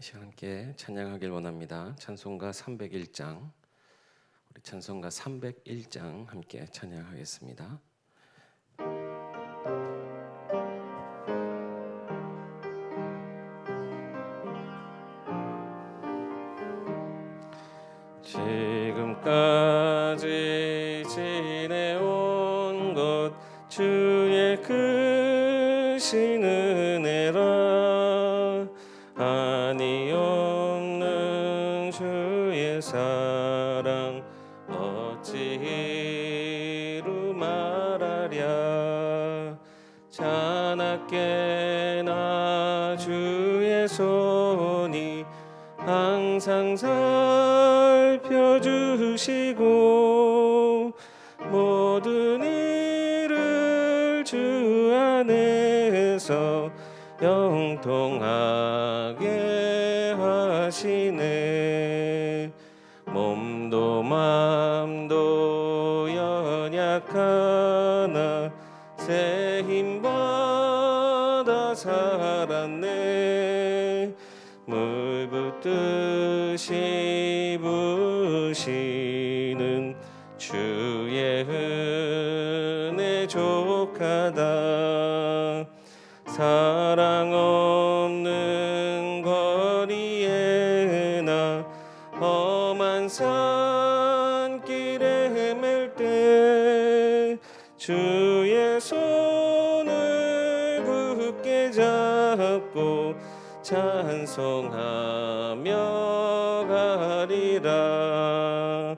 이 시간 함께 찬양하길 원합니다. 찬송가 301장, 우리 찬송가 301장 함께 찬양하겠습니다. 지금까지 지내온 것 주의 크신 은혜라, 한이 없는 주의 사랑 어찌 이루 말하랴. 자나깨나 주의 손이 항상 살펴주시고 모든 일을 주 안에서 영통하게 하시네. 몸도 맘도 연약하나 새 힘받아 살았네. 물 붓듯이 부으시는 주의 은혜 족하다. 사랑 없는 거리에 나 험한 산길에 헤맬 때 주의 손을 굳게 잡고 찬송하며 가리라.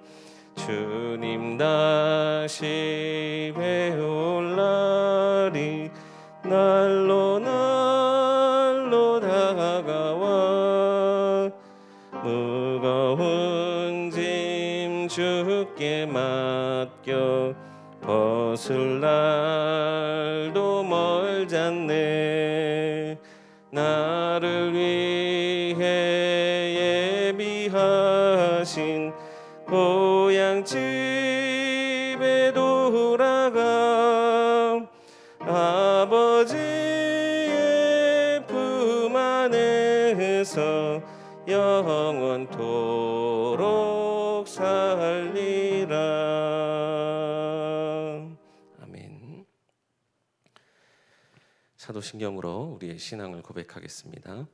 주님 다시 배울 날이 날로 날로 다가와 무거운 짐 주께 맡겨 벗을 날도 멀잖네. 나를 위해 예비하신 고향 집에 돌아가 아버지의 품 안에서 영원토록 살리라. 아멘. 사도신경으로 우리의 신앙을 고백하겠습니다.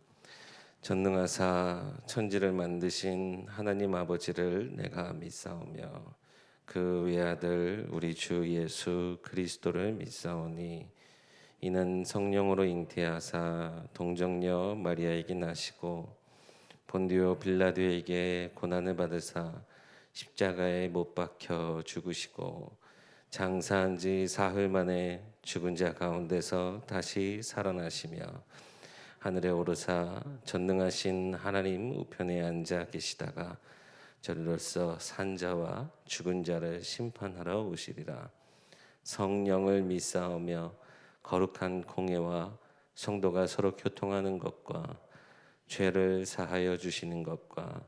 전능하사 천지를 만드신 하나님 아버지를 내가 믿사오며 그 외아들 우리 주 예수 그리스도를 믿사오니 이는 성령으로 잉태하사 동정녀 마리아에게 나시고 본디오 빌라도에게 고난을 받으사 십자가에 못 박혀 죽으시고 장사한 지 사흘 만에 죽은 자 가운데서 다시 살아나시며 하늘에 오르사 전능하신 하나님 우편에 앉아 계시다가 저리로서 산자와 죽은 자를 심판하러 오시리라. 성령을 믿사오며 거룩한 공예와 성도가 서로 교통하는 것과 죄를 사하여 주시는 것과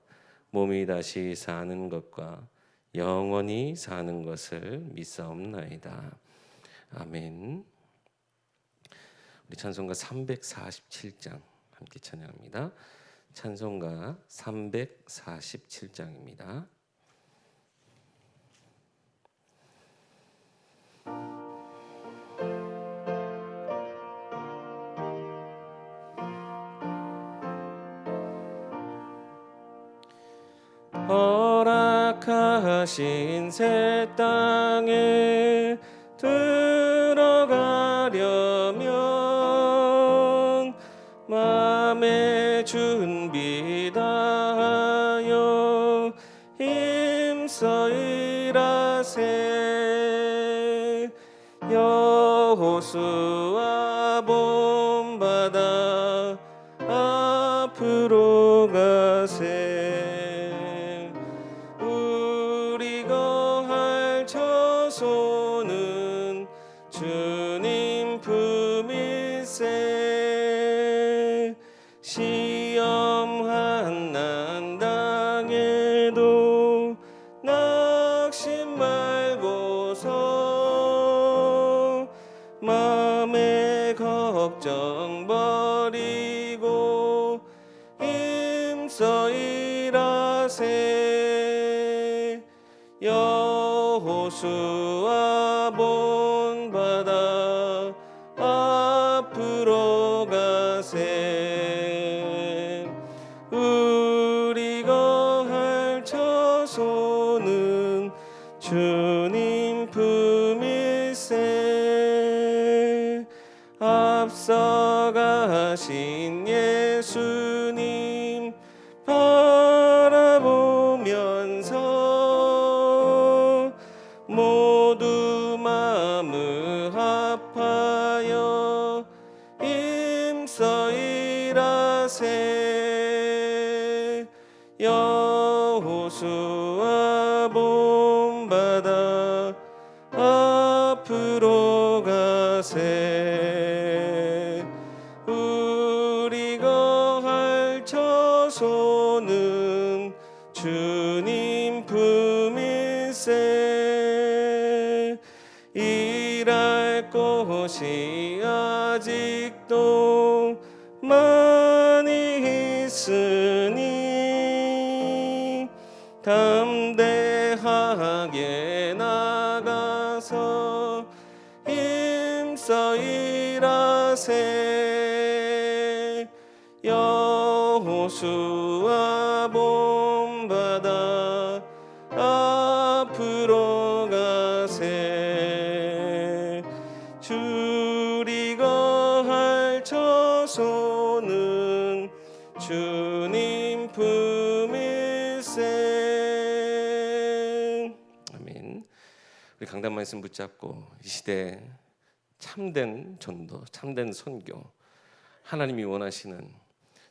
몸이 다시 사는 것과 영원히 사는 것을 믿사옵나이다. 아멘. 우리 찬송가 347장 함께 찬양합니다. 찬송가 347장입니다. 허락하신 새 땅에 들어가려면 마음의 준비 다하여 힘써 일하세. 여호수아 본받아 앞으로 가세. 우리 거할 처소는 주님 품일세. 시험 난 당해도 낙심 말고서 마음의 걱정 버리고 여호수아 본바다 앞으로 가세. 우리 거할 처소는 주님 품일세. 앞서가신 예수님 바라보면서 모두 마음을 합하여 힘써 일하세. 여호수아 본바다 앞으로 가세. 우리 거할 처소는 주님 품일세. 일할 곳이 아직도 많이 있으니 담대하게 나가서 힘써 일하세. 여호수아 본바다 앞으로 가세. 주리 거할 처소는 주님 품일세. 아멘. 우리 강단 말씀 붙잡고 이 시대에 참된 전도, 참된 선교, 하나님이 원하시는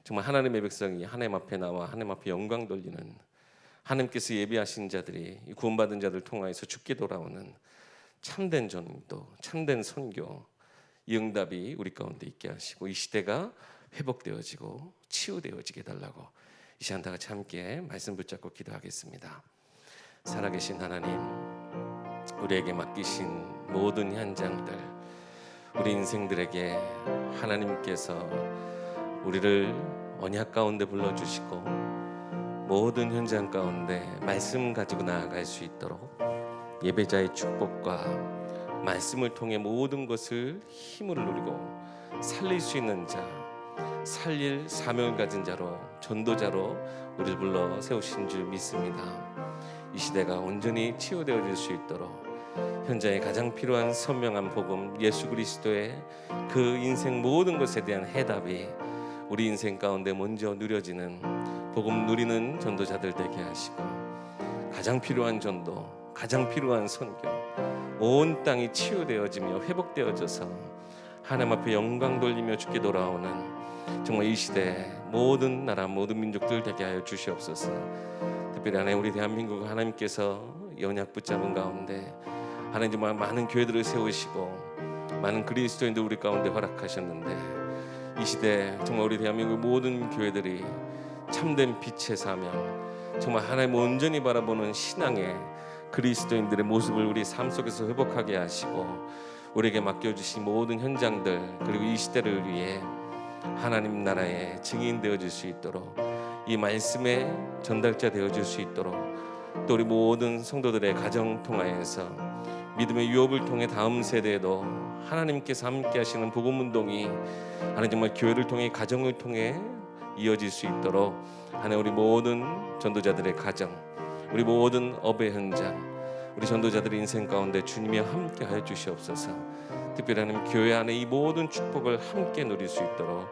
정말 하나님의 백성이 하나님 앞에 나와 하나님 앞에 영광 돌리는, 하나님께서 예비하신 자들이 구원받은 자들 통하여서 죽게 돌아오는 참된 전도, 참된 선교, 이 응답이 우리 가운데 있게 하시고 이 시대가 회복되어지고 치유되어지게 달라고 이 시간 다 같이 함께 말씀 붙잡고 기도하겠습니다. 살아계신 하나님, 우리에게 맡기신 모든 현장들, 우리 인생들에게 하나님께서 우리를 언약 가운데 불러주시고 모든 현장 가운데 말씀 가지고 나아갈 수 있도록 예배자의 축복과 말씀을 통해 모든 것을 힘을 누리고 살릴 수 있는 자, 살릴 사명을 가진 자로, 전도자로 우리를 불러 세우신 줄 믿습니다. 이 시대가 온전히 치유되어질 수 있도록 현장에 가장 필요한 선명한 복음, 예수 그리스도의 그 인생 모든 것에 대한 해답이 우리 인생 가운데 먼저 누려지는 복음 누리는 전도자들 되게 하시고 가장 필요한 전도, 가장 필요한 선교, 온 땅이 치유되어지며 회복되어져서 하나님 앞에 영광 돌리며 주께 돌아오는 정말 이 시대 모든 나라 모든 민족들 되게 하여 주시옵소서. 특별히 하나님 우리 대한민국 하나님께서 언약 붙잡은 가운데 하나님 정말 많은 교회들을 세우시고 많은 그리스도인들 우리 가운데 허락하셨는데 이 시대 정말 우리 대한민국 모든 교회들이 참된 빛의 사명, 정말 하나님 온전히 바라보는 신앙의 그리스도인들의 모습을 우리 삶 속에서 회복하게 하시고 우리에게 맡겨주신 모든 현장들 그리고 이 시대를 위해 하나님 나라의 증인 되어질 수 있도록 이 말씀의 전달자 되어질 수 있도록 또 우리 모든 성도들의 가정 통하여서 믿음의 유업을 통해 다음 세대에도 하나님께서 함께 하시는 복음 운동이 하나님 정말 교회를 통해 가정을 통해 이어질 수 있도록 하나님 우리 모든 전도자들의 가정, 우리 모든 업의 현장, 우리 전도자들의 인생 가운데 주님이 함께 하여 주시옵소서. 특별히 하나님 교회 안에 이 모든 축복을 함께 누릴 수 있도록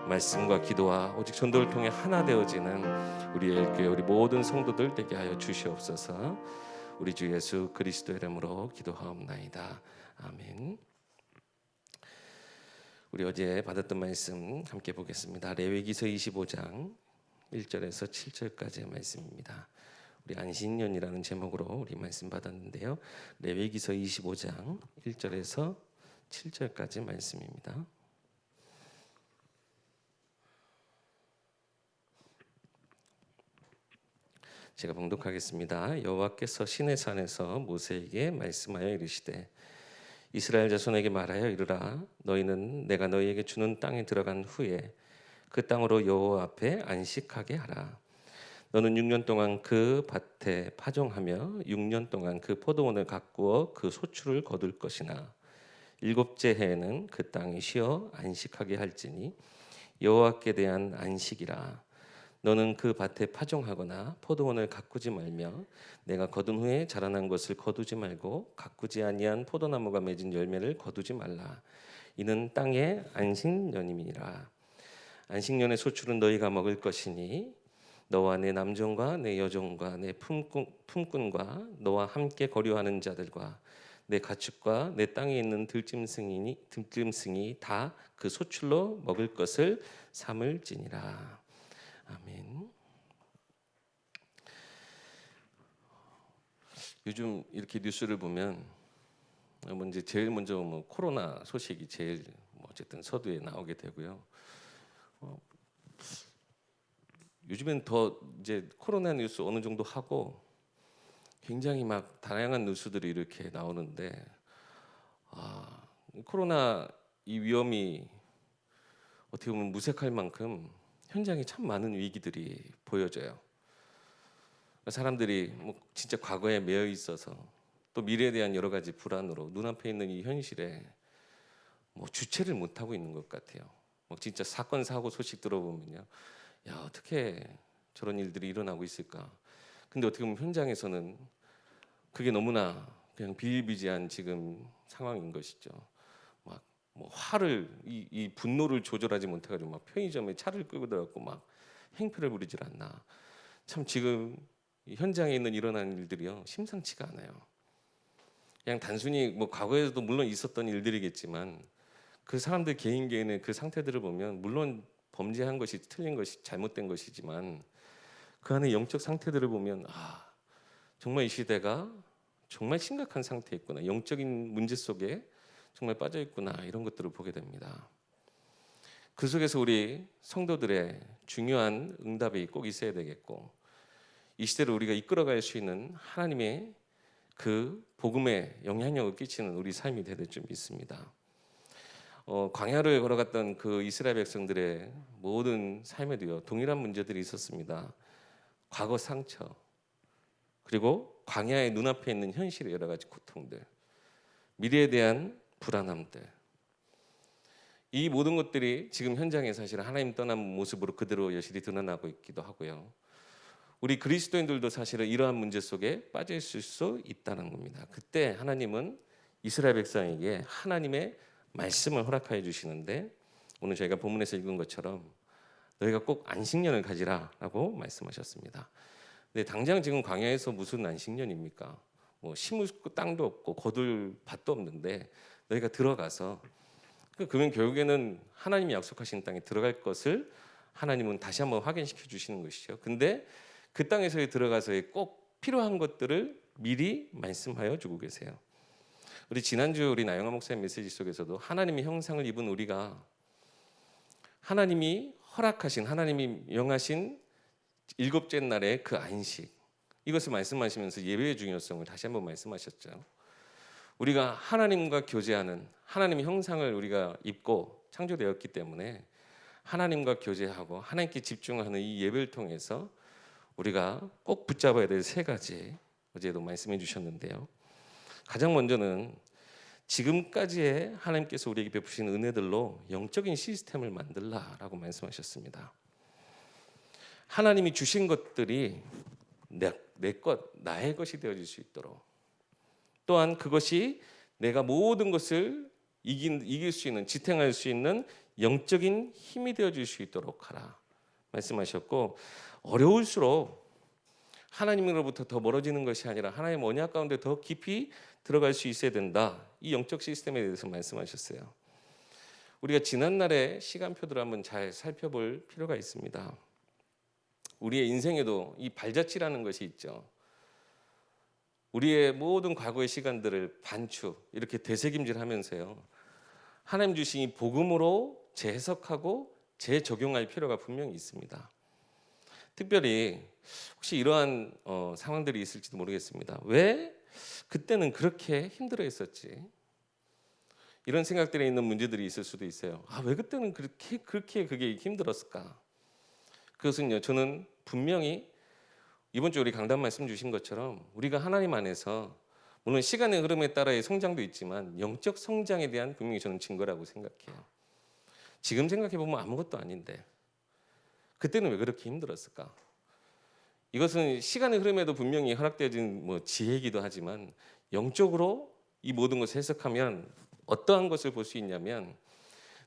말씀과 기도와 오직 전도를 통해 하나 되어지는 우리의 교회 우리 모든 성도들 되게 하여 주시옵소서. 우리 주 예수 그리스도 이름으로 기도하옵나이다. 아멘. 우리 어제 받았던 말씀 함께 보겠습니다. 레위기서 25장 1절에서 7절까지의 말씀입니다. 우리 안신년이라는 제목으로 우리 말씀 받았는데요. 레위기서 25장 1절에서 7절까지 말씀입니다. 제가 봉독하겠습니다. 여호와께서 시내산에서 모세에게 말씀하여 이르시되 이스라엘 자손에게 말하여 이르라 너희는 내가 너희에게 주는 땅에 들어간 후에 그 땅으로 여호와 앞에 안식하게 하라. 너는 6년 동안 그 밭에 파종하며 6년 동안 그 포도원을 가꾸어 그 소출을 거둘 것이나 일곱째 해에는 그 땅이 쉬어 안식하게 할지니 여호와께 대한 안식이라. 너는 그 밭에 파종하거나 포도원을 가꾸지 말며 내가 거둔 후에 자라난 것을 거두지 말고 가꾸지 아니한 포도나무가 맺은 열매를 거두지 말라. 이는 땅의 안식년임이니라. 안식년의 소출은 너희가 먹을 것이니 너와 내 남종과 내 여종과 내 품꾼과 너와 함께 거류하는 자들과 내 가축과 내 땅에 있는 들짐승이 다 그 소출로 먹을 것을 삼을지니라. 아멘. 요즘 이렇게 뉴스를 보면 이제 제일 먼저 코로나 소식이 제일 어쨌든 서두에 나오게 되고요. 요즘엔 더 이제 코로나 뉴스 어느 정도 하고 굉장히 막 다양한 뉴스들이 이렇게 나오는데 코로나 이 위험이 어떻게 보면 무색할 만큼 현장에 참 많은 위기들이 보여져요. 사람들이 진짜 과거에 매여 있어서 또 미래에 대한 여러 가지 불안으로 눈앞에 있는 이 현실에 주체를 못 하고 있는 것 같아요. 진짜 사건 사고 소식 들어보면요, 야 어떻게 저런 일들이 일어나고 있을까? 근데 어떻게 보면 현장에서는 그게 너무나 그냥 비일비재한 지금 상황인 것이죠. 막 화를 이 분노를 조절하지 못해가지고 막 편의점에 차를 끌고 들어갔고 막 행패를 부리질 않나. 참 지금 현장에 있는 일어나는 일들이요 심상치가 않아요. 그냥 단순히 과거에도 물론 있었던 일들이겠지만 그 사람들 개인의 그 상태들을 보면 물론 범죄한 것이 틀린 것이 잘못된 것이지만 그 안에 영적 상태들을 보면 정말 이 시대가 정말 심각한 상태에 있구나, 영적인 문제 속에 정말 빠져 있구나, 이런 것들을 보게 됩니다. 그 속에서 우리 성도들의 중요한 응답이 꼭 있어야 되겠고, 이 시대를 우리가 이끌어갈 수 있는 하나님의 그 복음에 영향력을 끼치는 우리 삶이 되야 될 줄 믿습니다. 광야를 걸어갔던 그 이스라엘 백성들의 모든 삶에도요 동일한 문제들이 있었습니다. 과거 상처, 그리고 광야의 눈앞에 있는 현실의 여러 가지 고통들, 미래에 대한 불안함들, 이 모든 것들이 지금 현장에 사실 하나님 떠난 모습으로 그대로 여실히 드러나고 있기도 하고요. 우리 그리스도인들도 사실은 이러한 문제 속에 빠져 있을 수 있다는 겁니다. 그때 하나님은 이스라엘 백성에게 하나님의 말씀을 허락하여 주시는데, 오늘 저희가 본문에서 읽은 것처럼 너희가 꼭 안식년을 가지라라고 말씀하셨습니다. 근데 당장 지금 광야에서 무슨 안식년입니까? 심을 땅도 없고 거둘 밭도 없는데 너희가 들어가서, 그러면 결국에는 하나님이 약속하신 땅에 들어갈 것을 하나님은 다시 한번 확인시켜 주시는 것이죠. 근데 그 땅에서의 들어가서의 꼭 필요한 것들을 미리 말씀하여 주고 계세요. 우리 지난주 우리 나영아 목사님 메시지 속에서도 하나님의 형상을 입은 우리가 하나님이 허락하신, 하나님이 명하신 일곱째 날의 그 안식, 이것을 말씀하시면서 예배의 중요성을 다시 한번 말씀하셨죠. 우리가 하나님과 교제하는, 하나님의 형상을 우리가 입고 창조되었기 때문에 하나님과 교제하고 하나님께 집중하는 이 예배를 통해서 우리가 꼭 붙잡아야 될 세 가지, 어제도 말씀해 주셨는데요. 가장 먼저는 지금까지의 하나님께서 우리에게 베푸신 은혜들로 영적인 시스템을 만들라라고 말씀하셨습니다. 하나님이 주신 것들이 내 것, 나의 것이 되어질 수 있도록, 또한 그것이 내가 모든 것을 이길 수 있는, 지탱할 수 있는 영적인 힘이 되어질 수 있도록 하라 말씀하셨고, 어려울수록 하나님으로부터 더 멀어지는 것이 아니라 하나님 언약 가운데 더 깊이 들어갈 수 있어야 된다, 이 영적 시스템에 대해서 말씀하셨어요. 우리가 지난날의 시간표들을 한번 잘 살펴볼 필요가 있습니다. 우리의 인생에도 이 발자취라는 것이 있죠. 우리의 모든 과거의 시간들을 반축, 이렇게 되새김질하면서요, 하나님 주신 이 복음으로 재해석하고 재적용할 필요가 분명히 있습니다. 특별히 혹시 이러한 상황들이 있을지도 모르겠습니다. 왜 그때는 그렇게 힘들어했었지? 이런 생각들에 있는 문제들이 있을 수도 있어요. 왜 그때는 그렇게 그게 힘들었을까? 그것은요, 저는 분명히 이번 주 우리 강단 말씀 주신 것처럼 우리가 하나님 안에서 물론 시간의 흐름에 따라의 성장도 있지만 영적 성장에 대한 분명히 저는 증거라고 생각해요. 지금 생각해 보면 아무것도 아닌데 그때는 왜 그렇게 힘들었을까? 이것은 시간의 흐름에도 분명히 허락되어진 지혜이기도 하지만 영적으로 이 모든 것을 해석하면 어떠한 것을 볼 수 있냐면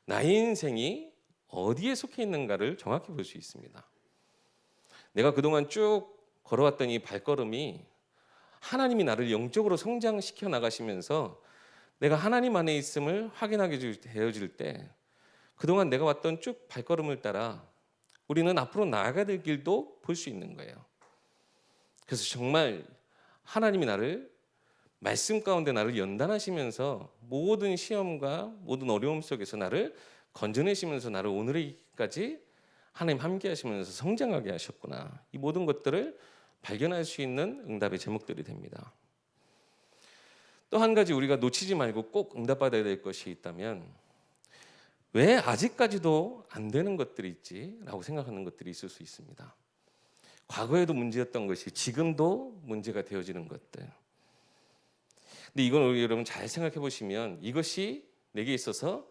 나의 인생이 어디에 속해 있는가를 정확히 볼 수 있습니다. 내가 그동안 쭉 걸어왔던 이 발걸음이 하나님이 나를 영적으로 성장시켜 나가시면서 내가 하나님 안에 있음을 확인하게 되어질 때 그동안 내가 왔던 쭉 발걸음을 따라 우리는 앞으로 나아가야 될 길도 볼 수 있는 거예요. 그래서 정말 하나님이 나를 말씀 가운데 나를 연단하시면서 모든 시험과 모든 어려움 속에서 나를 건져내시면서 나를 오늘까지 하나님 함께 하시면서 성장하게 하셨구나. 이 모든 것들을 발견할 수 있는 응답의 제목들이 됩니다. 또 한 가지 우리가 놓치지 말고 꼭 응답받아야 될 것이 있다면 왜 아직까지도 안 되는 것들이 있지라고 생각하는 것들이 있을 수 있습니다. 과거에도 문제였던 것이 지금도 문제가 되어지는 것들. 근데 이건 우리 여러분 잘 생각해 보시면 이것이 내게 있어서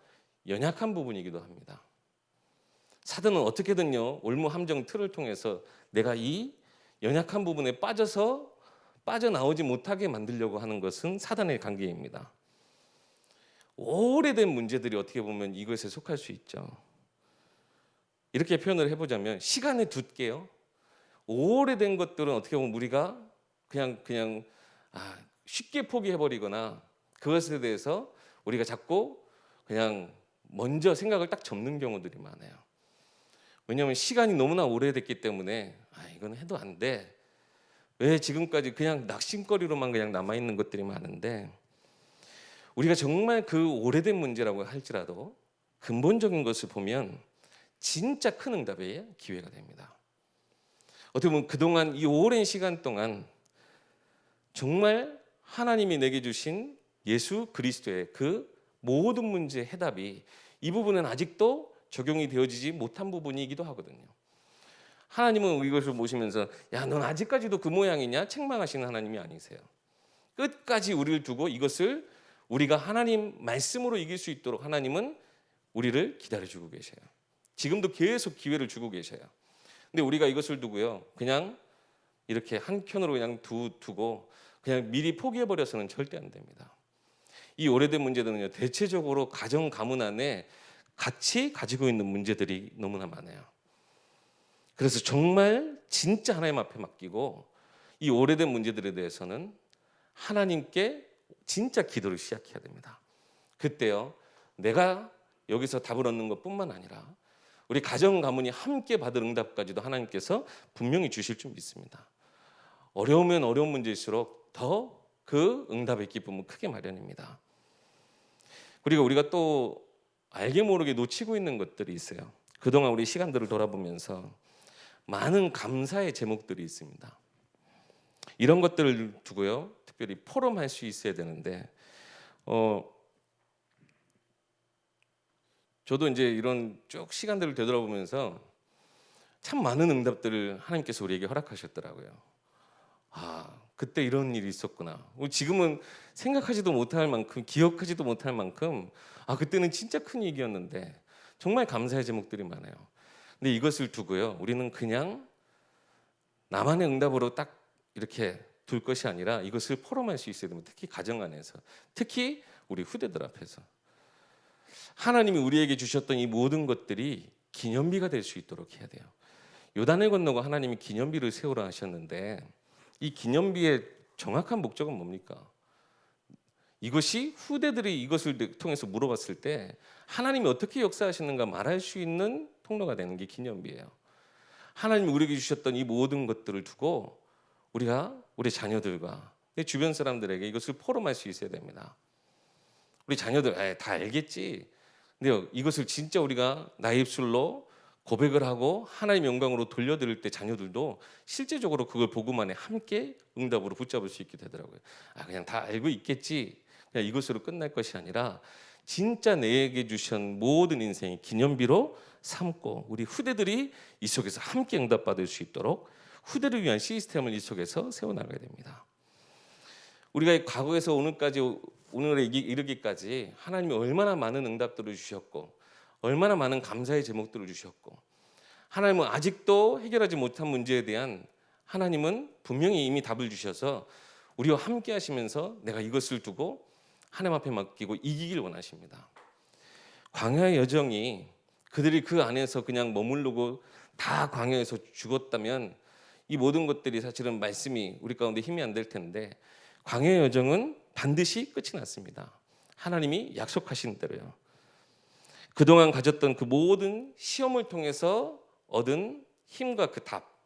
연약한 부분이기도 합니다. 사단은 어떻게든요 올무함정 틀을 통해서 내가 이 연약한 부분에 빠져나오지 못하게 만들려고 하는 것은 사단의 관계입니다. 오래된 문제들이 어떻게 보면 이것에 속할 수 있죠. 이렇게 표현을 해보자면 시간에 둘게요. 오래된 것들은 어떻게 보면 우리가 그냥 쉽게 포기해버리거나 그것에 대해서 우리가 자꾸 그냥 먼저 생각을 딱 접는 경우들이 많아요. 왜냐하면 시간이 너무나 오래됐기 때문에 이건 해도 안 돼. 왜 지금까지 그냥 낙심거리로만 그냥 남아있는 것들이 많은데 우리가 정말 그 오래된 문제라고 할지라도 근본적인 것을 보면 진짜 큰 응답의 기회가 됩니다. 어떻게 보면 그동안 이 오랜 시간 동안 정말 하나님이 내게 주신 예수 그리스도의 그 모든 문제의 해답이 이 부분은 아직도 적용이 되어지지 못한 부분이기도 하거든요. 하나님은 이것을 보시면서 넌 아직까지도 그 모양이냐? 책망하시는 하나님이 아니세요. 끝까지 우리를 두고 이것을 우리가 하나님 말씀으로 이길 수 있도록 하나님은 우리를 기다려주고 계셔요. 지금도 계속 기회를 주고 계셔요. 근데 우리가 이것을 두고요 그냥 이렇게 한켠으로 그냥 두고 그냥 미리 포기해버려서는 절대 안 됩니다. 이 오래된 문제들은요 대체적으로 가정 가문 안에 같이 가지고 있는 문제들이 너무나 많아요. 그래서 정말 진짜 하나님 앞에 맡기고 이 오래된 문제들에 대해서는 하나님께 진짜 기도를 시작해야 됩니다. 그때요 내가 여기서 답을 얻는 것뿐만 아니라 우리 가정 가문이 함께 받을 응답까지도 하나님께서 분명히 주실 줄 믿습니다. 어려우면 어려운 문제일수록 더 그 응답의 기쁨은 크게 마련입니다. 그리고 우리가 또 알게 모르게 놓치고 있는 것들이 있어요. 그동안 우리 시간들을 돌아보면서 많은 감사의 제목들이 있습니다. 이런 것들을 두고요 특별히 포럼할 수 있어야 되는데 저도 이제 이런 쭉 시간들을 되돌아보면서 참 많은 응답들을 하나님께서 우리에게 허락하셨더라고요. 그때 이런 일이 있었구나. 지금은 생각하지도 못할 만큼 기억하지도 못할 만큼 그때는 진짜 큰 얘기였는데 정말 감사의 제목들이 많아요. 근데 이것을 두고요 우리는 그냥 나만의 응답으로 딱 이렇게 둘 것이 아니라 이것을 포럼할 수 있어야 됩니다. 특히 가정 안에서, 특히 우리 후대들 앞에서 하나님이 우리에게 주셨던 이 모든 것들이 기념비가 될 수 있도록 해야 돼요. 요단을 건너고 하나님이 기념비를 세우라 하셨는데 이 기념비의 정확한 목적은 뭡니까? 이것이 후대들이 이것을 통해서 물어봤을 때 하나님이 어떻게 역사하시는가 말할 수 있는 통로가 되는 게 기념비예요. 하나님이 우리에게 주셨던 이 모든 것들을 두고 우리가 우리 자녀들과 주변 사람들에게 이것을 포럼할 수 있어야 됩니다. 우리 자녀들 다 알겠지. 근데 이것을 진짜 우리가 나의 입술로 고백을 하고 하나님 영광으로 돌려드릴 때 자녀들도 실제적으로 그걸 보고만 해 함께 응답으로 붙잡을 수 있게 되더라고요. 그냥 다 알고 있겠지. 그냥 이것으로 끝날 것이 아니라 진짜 내게 주신 모든 인생이 기념비로 삼고 우리 후대들이 이 속에서 함께 응답받을 수 있도록 후대를 위한 시스템을 이 속에서 세워나가야 됩니다. 우리가 과거에서 오늘에 이르기까지 하나님이 얼마나 많은 응답들을 주셨고 얼마나 많은 감사의 제목들을 주셨고 하나님은 아직도 해결하지 못한 문제에 대한 하나님은 분명히 이미 답을 주셔서 우리와 함께 하시면서 내가 이것을 두고 하나님 앞에 맡기고 이기길 원하십니다. 광야의 여정이 그들이 그 안에서 그냥 머무르고 다 광야에서 죽었다면 이 모든 것들이 사실은 말씀이 우리 가운데 힘이 안 될 텐데 광야의 여정은 반드시 끝이 났습니다. 하나님이 약속하신 대로요. 그동안 가졌던 그 모든 시험을 통해서 얻은 힘과 그 답,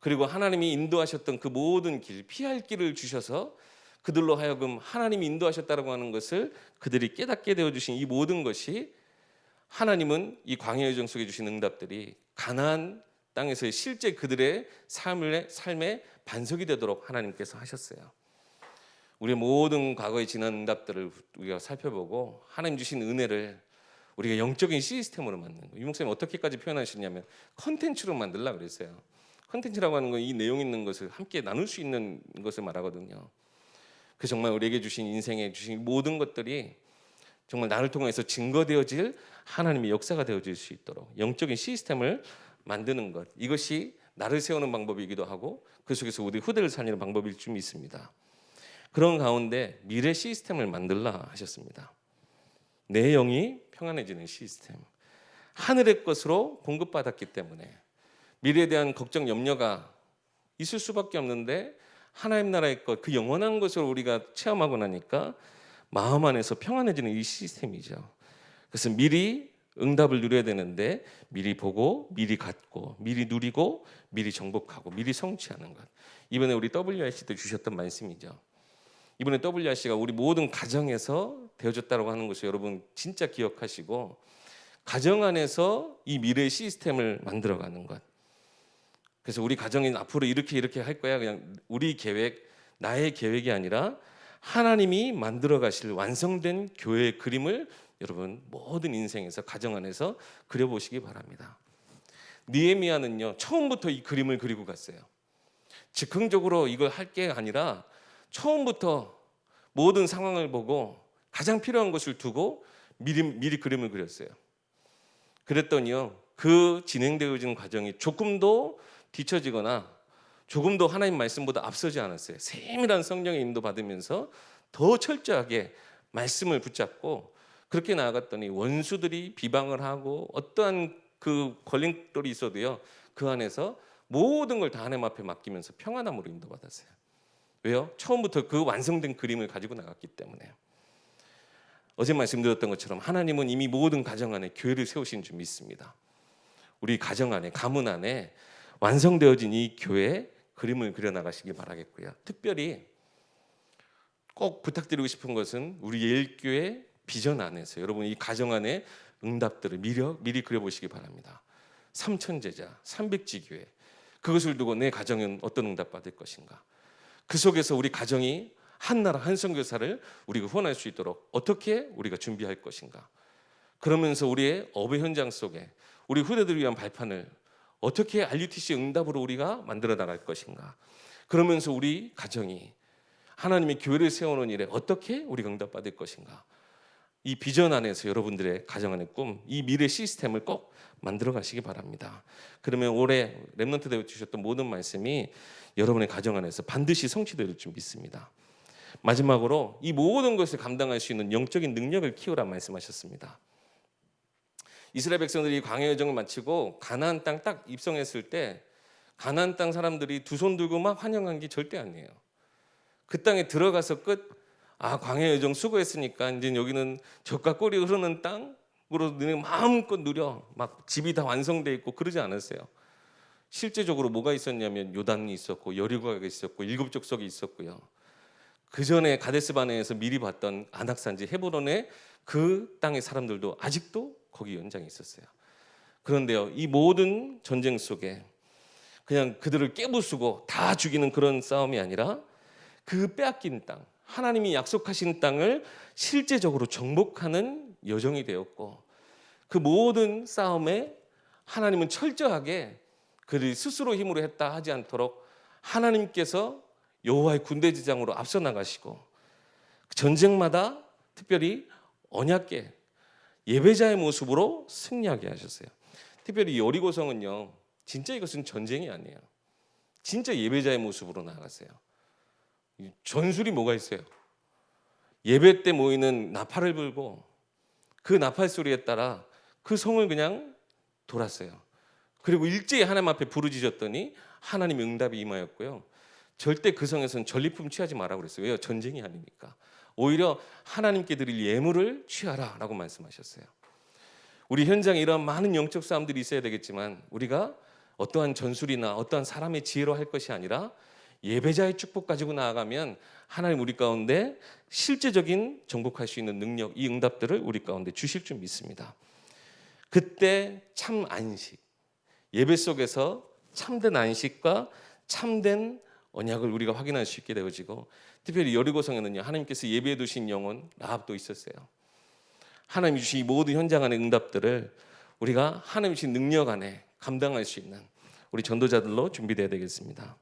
그리고 하나님이 인도하셨던 그 모든 길, 피할 길을 주셔서 그들로 하여금 하나님이 인도하셨다라고 하는 것을 그들이 깨닫게 되어주신 이 모든 것이 하나님은 이 광야 여정 속에 주신 응답들이 가나안 땅에서의 실제 그들의 삶의 반석이 되도록 하나님께서 하셨어요. 우리의 모든 과거에 지난 응답들을 우리가 살펴보고 하나님 주신 은혜를 우리가 영적인 시스템으로 만드는 거예요. 유 목사님 어떻게까지 표현하셨냐면 컨텐츠로 만들려고 그랬어요. 컨텐츠라고 하는 건 이 내용 있는 것을 함께 나눌 수 있는 것을 말하거든요. 그 정말 우리에게 주신 인생에 주신 모든 것들이 정말 나를 통해서 증거되어질 하나님의 역사가 되어질 수 있도록 영적인 시스템을 만드는 것, 이것이 나를 세우는 방법이기도 하고 그 속에서 우리 후대를 살리는 방법일 좀 있습니다. 그런 가운데 미래 시스템을 만들라 하셨습니다. 내 영이 평안해지는 시스템, 하늘의 것으로 공급받았기 때문에 미래에 대한 걱정 염려가 있을 수밖에 없는데 하나님 나라의 것, 그 영원한 것을 우리가 체험하고 나니까 마음 안에서 평안해지는 이 시스템이죠. 그래서 미리 응답을 누려야 되는데 미리 보고 미리 갖고 미리 누리고 미리 정복하고 미리 성취하는 것. 이번에 우리 WRC 때 주셨던 말씀이죠. 이번에 WRC가 우리 모든 가정에서 되어졌다고 하는 것을 여러분 진짜 기억하시고 가정 안에서 이 미래 시스템을 만들어가는 것. 그래서 우리 가정이 앞으로 이렇게 할 거야. 그냥 우리 계획, 나의 계획이 아니라 하나님이 만들어 가실 완성된 교회의 그림을 여러분 모든 인생에서 가정 안에서 그려보시기 바랍니다. 느헤미야는요 처음부터 이 그림을 그리고 갔어요. 즉흥적으로 이걸 할 게 아니라 처음부터 모든 상황을 보고 가장 필요한 것을 두고 미리 그림을 그렸어요. 그랬더니요 그 진행되어지는 과정이 조금도 뒤처지거나 조금도 하나님 말씀보다 앞서지 않았어요. 세밀한 성령의 인도 받으면서 더 철저하게 말씀을 붙잡고 그렇게 나아갔더니 원수들이 비방을 하고 어떠한 그 걸림돌이 있어도요 그 안에서 모든 걸 다 하나님 앞에 맡기면서 평안함으로 인도받았어요. 왜요? 처음부터 그 완성된 그림을 가지고 나갔기 때문에. 어제 말씀드렸던 것처럼 하나님은 이미 모든 가정 안에 교회를 세우신 줄 믿습니다. 우리 가정 안에, 가문 안에 완성되어진 이 교회의 그림을 그려나가시기 바라겠고요. 특별히 꼭 부탁드리고 싶은 것은 우리 예일교회 비전 안에서 여러분 이 가정 안에 응답들을 미리 그려보시기 바랍니다. 삼천제자, 300지교회, 그것을 두고 내 가정은 어떤 응답 받을 것인가, 그 속에서 우리 가정이 한 나라 한 선교사를 우리가 후원할 수 있도록 어떻게 우리가 준비할 것인가, 그러면서 우리의 업의 현장 속에 우리 후대들을 위한 발판을 어떻게 RUTC 응답으로 우리가 만들어 나갈 것인가, 그러면서 우리 가정이 하나님의 교회를 세우는 일에 어떻게 우리가 응답받을 것인가, 이 비전 안에서 여러분들의 가정 안의 꿈, 이 미래 시스템을 꼭 만들어 가시기 바랍니다. 그러면 올해 렘넌트 대회 주셨던 모든 말씀이 여러분의 가정 안에서 반드시 성취될 줄 믿습니다. 마지막으로 이 모든 것을 감당할 수 있는 영적인 능력을 키우라 말씀하셨습니다. 이스라엘 백성들이 광야 여정을 마치고 가나안 땅 딱 입성했을 때 가나안 땅 사람들이 두 손 들고 막 환영한 게 절대 아니에요. 그 땅에 들어가서 광야 여정 수고했으니까 이제 여기는 젖과 꿀이 흐르는 땅으로 너네 마음껏 누려, 막 집이 다 완성돼 있고 그러지 않았어요. 실제적으로 뭐가 있었냐면 요단이 있었고 여리고가 있었고 일곱 족속이 있었고요. 그 전에 가데스바네에서 미리 봤던 안악산지 헤브론의 그 땅의 사람들도 아직도 거기 연장이 있었어요. 그런데요, 이 모든 전쟁 속에 그냥 그들을 깨부수고 다 죽이는 그런 싸움이 아니라 그 빼앗긴 땅, 하나님이 약속하신 땅을 실제적으로 정복하는 여정이 되었고, 그 모든 싸움에 하나님은 철저하게 그들이 스스로 힘으로 했다 하지 않도록 하나님께서 여호와의 군대지장으로 앞서 나가시고 전쟁마다 특별히 언약궤 예배자의 모습으로 승리하게 하셨어요. 특별히 여리고성은요, 진짜 이것은 전쟁이 아니에요. 진짜 예배자의 모습으로 나아갔어요. 전술이 뭐가 있어요? 예배 때 모이는 나팔을 불고 그 나팔 소리에 따라 그 성을 그냥 돌았어요. 그리고 일제히 하나님 앞에 부르짖었더니 하나님의 응답이 임하였고요. 절대 그 성에서는 전리품 취하지 말라고 그랬어요. 왜요? 전쟁이 아니니까. 오히려 하나님께 드릴 예물을 취하라라고 말씀하셨어요. 우리 현장에 이런 많은 영적 싸움들이 있어야 되겠지만 우리가 어떠한 전술이나 어떠한 사람의 지혜로 할 것이 아니라 예배자의 축복 가지고 나아가면 하나님 우리 가운데 실제적인 정복할 수 있는 능력, 이 응답들을 우리 가운데 주실 줄 믿습니다. 그때 참 안식, 예배 속에서 참된 안식과 참된 언약을 우리가 확인할 수 있게 되어지고, 특별히 여리고성에는요, 하나님께서 예배해 두신 영혼 라합도 있었어요. 하나님이 주신 이 모든 현장 안의 응답들을 우리가 하나님이 주신 능력 안에 감당할 수 있는 우리 전도자들로 준비되어야 되겠습니다.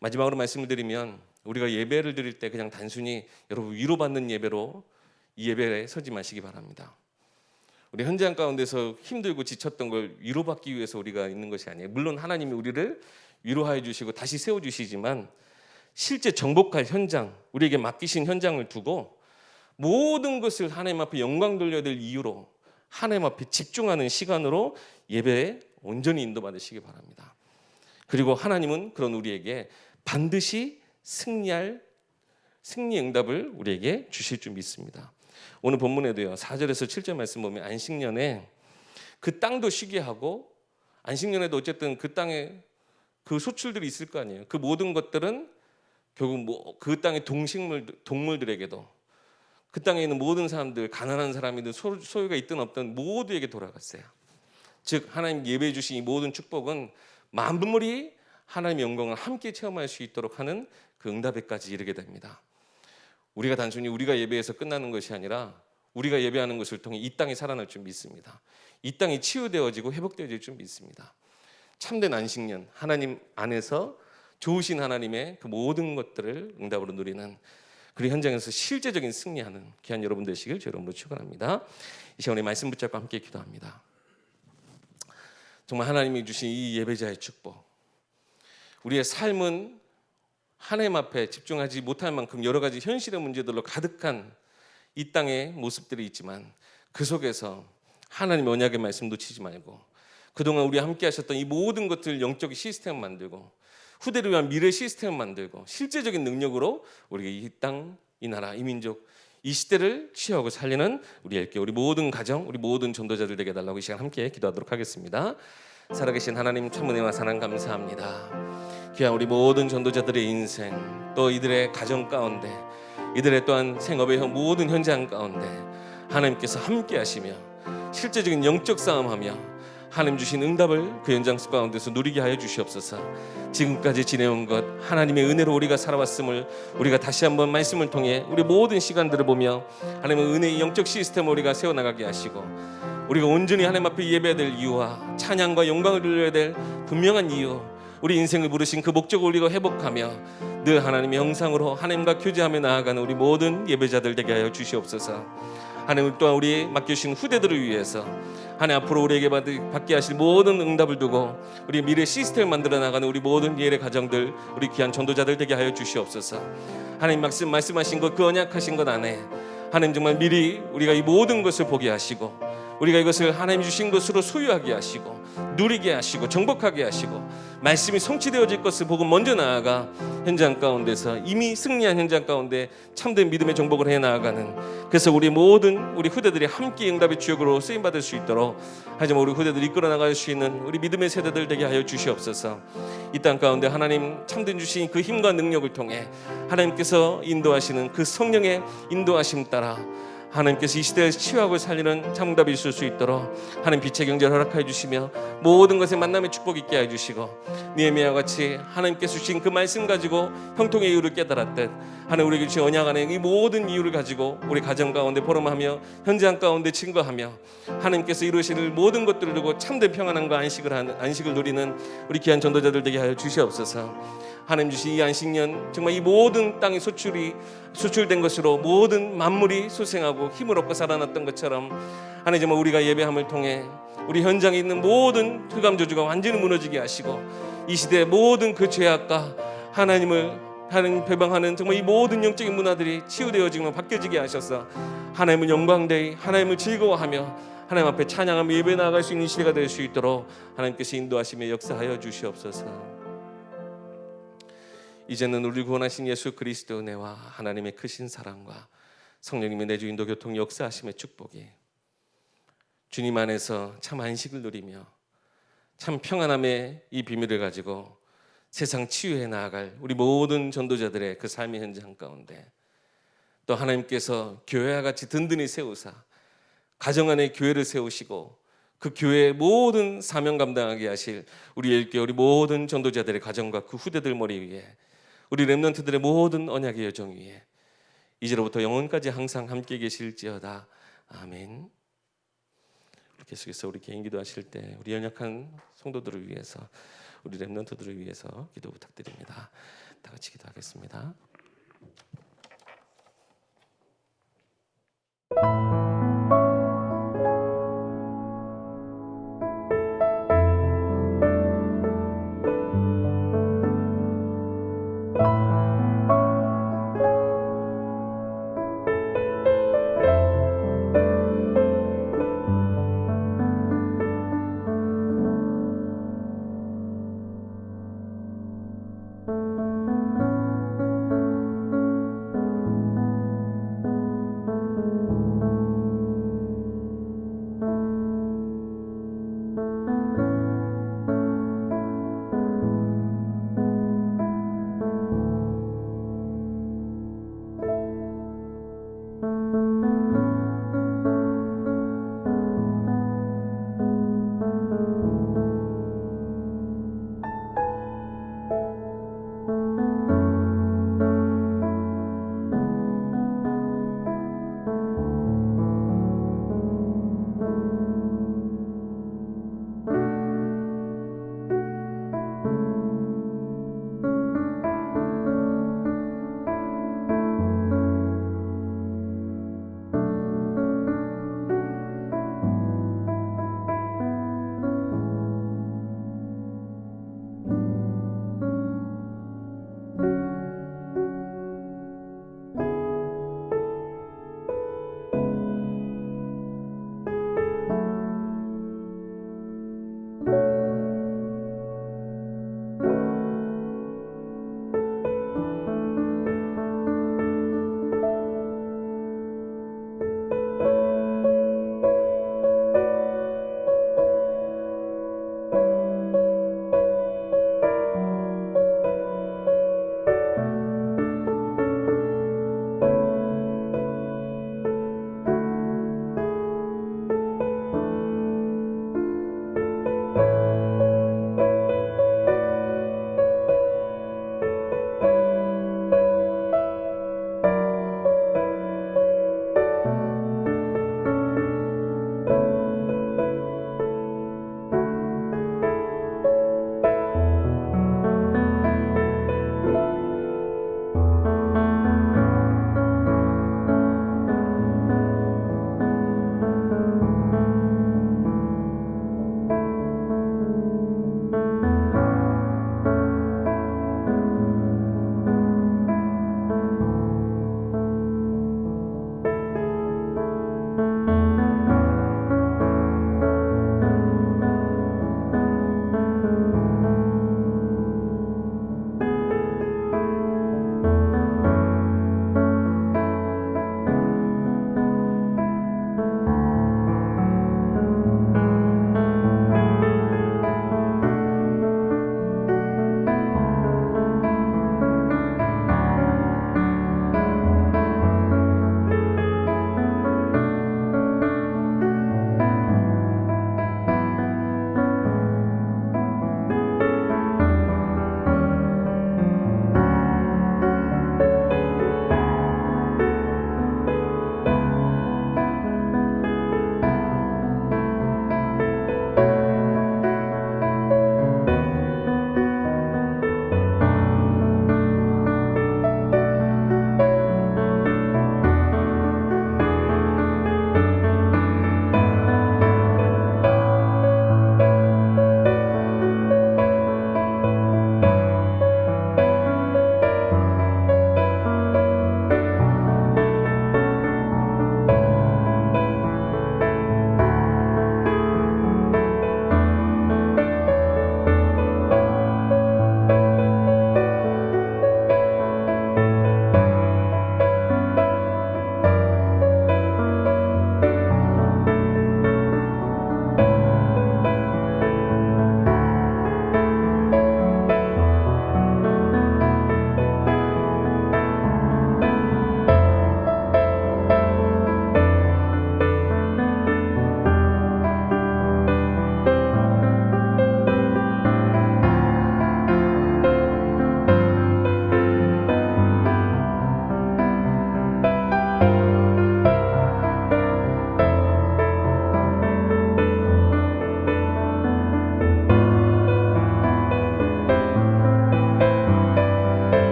마지막으로 말씀을 드리면, 우리가 예배를 드릴 때 그냥 단순히 여러분 위로받는 예배로 이 예배에 서지 마시기 바랍니다. 우리 현장 가운데서 힘들고 지쳤던 걸 위로받기 위해서 우리가 있는 것이 아니에요. 물론 하나님이 우리를 위로하여 주시고 다시 세워주시지만 실제 정복할 현장, 우리에게 맡기신 현장을 두고 모든 것을 하나님 앞에 영광 돌려야 될 이유로 하나님 앞에 집중하는 시간으로 예배에 온전히 인도받으시기 바랍니다. 그리고 하나님은 그런 우리에게 반드시 승리의 응답을 우리에게 주실 줄 믿습니다. 오늘 본문에도요, 4절에서 7절 말씀 보면 안식년에 그 땅도 쉬게 하고, 안식년에도 어쨌든 그 땅에 그 소출들이 있을 거 아니에요. 그 모든 것들은 결국 그 땅의 동물들에게도, 그 땅에 있는 모든 사람들, 가난한 사람이든 소유가 있든 없든 모두에게 돌아갔어요. 즉 하나님 예배해 주신 이 모든 축복은 만물이 하나님의 영광을 함께 체험할 수 있도록 하는 그 응답에까지 이르게 됩니다. 우리가 단순히 우리가 예배해서 끝나는 것이 아니라 우리가 예배하는 것을 통해 이 땅이 살아날 줄 믿습니다. 이 땅이 치유되어지고 회복되어질 줄 믿습니다. 참된 안식년, 하나님 안에서 좋으신 하나님의 그 모든 것들을 응답으로 누리는, 그리고 현장에서 실제적인 승리하는 귀한 여러분 되시길 제 이름으로 축원합니다. 이 시간에 말씀 붙잡고 함께 기도합니다. 정말 하나님이 주신 이 예배자의 축복, 우리의 삶은 하나님 앞에 집중하지 못할 만큼 여러 가지 현실의 문제들로 가득한 이 땅의 모습들이 있지만 그 속에서 하나님의 언약의 말씀 놓치지 말고 그동안 우리 함께 하셨던 이 모든 것들 영적인 시스템을 만들고 후대를 위한 미래 시스템을 만들고 실제적인 능력으로 우리가 이 땅, 이 나라, 이 민족, 이 시대를 취하고 살리는 우리 모든 가정, 우리 모든 전도자들 되게 해달라고 이 시간 함께 기도하도록 하겠습니다. 살아계신 하나님 참 은혜와 사랑 감사합니다. 귀한 우리 모든 전도자들의 인생, 또 이들의 가정 가운데, 이들의 또한 생업의 모든 현장 가운데 하나님께서 함께 하시며 실제적인 영적 싸움하며 하나님 주신 응답을 그 현장 가운데서 누리게 하여 주시옵소서. 지금까지 지내온 것 하나님의 은혜로 우리가 살아왔음을 우리가 다시 한번 말씀을 통해 우리 모든 시간들을 보며 하나님의 은혜의 영적 시스템을 우리가 세워나가게 하시고, 우리가 온전히 하나님 앞에 예배해야 될 이유와 찬양과 영광을 돌려야 될 분명한 이유, 우리 인생을 부르신 그 목적을 우리가 회복하며 늘 하나님의 형상으로 하나님과 교제하며 나아가는 우리 모든 예배자들 되게 하여 주시옵소서. 하나님 또한 우리 맡겨주신 후대들을 위해서 하나님 앞으로 우리에게 받게 하실 모든 응답을 두고 우리 미래 시스템을 만들어 나가는 우리 모든 예배 가정들, 우리 귀한 전도자들 되게 하여 주시옵소서. 하나님 말씀하신 것, 그 언약하신 것 안에 하나님 정말 미리 우리가 이 모든 것을 보게 하시고 우리가 이것을 하나님 주신 것으로 소유하게 하시고 누리게 하시고 정복하게 하시고 말씀이 성취되어질 것을 보고 먼저 나아가 현장 가운데서 이미 승리한 현장 가운데 참된 믿음의 정복을 해나가는, 그래서 우리 모든 우리 후대들이 함께 응답의 주역으로 쓰임받을 수 있도록 하지만 우리 후대들이 이끌어 나갈 수 있는 우리 믿음의 세대들 되게 하여 주시옵소서. 이 땅 가운데 하나님 참된 주신 그 힘과 능력을 통해 하나님께서 인도하시는 그 성령의 인도하심 따라 하나님께서 이 시대에 치유하고 살리는 참응답이 있을 수 있도록 하나님 빛의 경제를 허락하여 주시며 모든 것에 만남의 축복 있게 해주시고 느헤미야와 같이 하나님께서 주신 그 말씀 가지고 형통의 이유를 깨달았듯 하나님 우리에게 주신 언약 안에 이 모든 이유를 가지고 우리 가정 가운데 보름하며 현장 가운데 증거하며 하나님께서 이루실 모든 것들을 두고 참된 평안함과 안식을 누리는 우리 귀한 전도자들 되게 하여 주시옵소서. 하나님 주신 이 안식년 정말 이 모든 땅이 수출된 것으로 모든 만물이 소생하고 힘을 얻고 살아났던 것처럼 하나님 정말 우리가 예배함을 통해 우리 현장에 있는 모든 흑암 저주가 완전히 무너지게 하시고 이 시대의 모든 그 죄악과 하나님 배방하는 정말 이 모든 영적인 문화들이 치유되어지고 바뀌어지게 하셔서 하나님을 영광되이 하나님을 즐거워하며 하나님 앞에 찬양하며 예배 나아갈 수 있는 시대가 될 수 있도록 하나님께서 인도하시며 역사하여 주시옵소서. 이제는 우리 구원하신 예수 그리스도의 은혜와 하나님의 크신 사랑과 성령님의 내주 인도 교통 역사하심의 축복이 주님 안에서 참 안식을 누리며 참 평안함의 이 비밀을 가지고 세상 치유해 나아갈 우리 모든 전도자들의 그 삶의 현장 가운데 또 하나님께서 교회와 같이 든든히 세우사 가정 안에 교회를 세우시고 그 교회의 모든 사명 감당하게 하실 우리 일교회 우리 모든 전도자들의 가정과 그 후대들 머리 위에 우리 렘넌트들의 모든 언약의 여정 위에 이제로부터 영원까지 항상 함께 계실지어다. 아멘. 계속해서 우리 개인 기도하실 때 우리 연약한 성도들을 위해서 우리 렘넌트들을 위해서 기도 부탁드립니다. 다 같이 기도하겠습니다.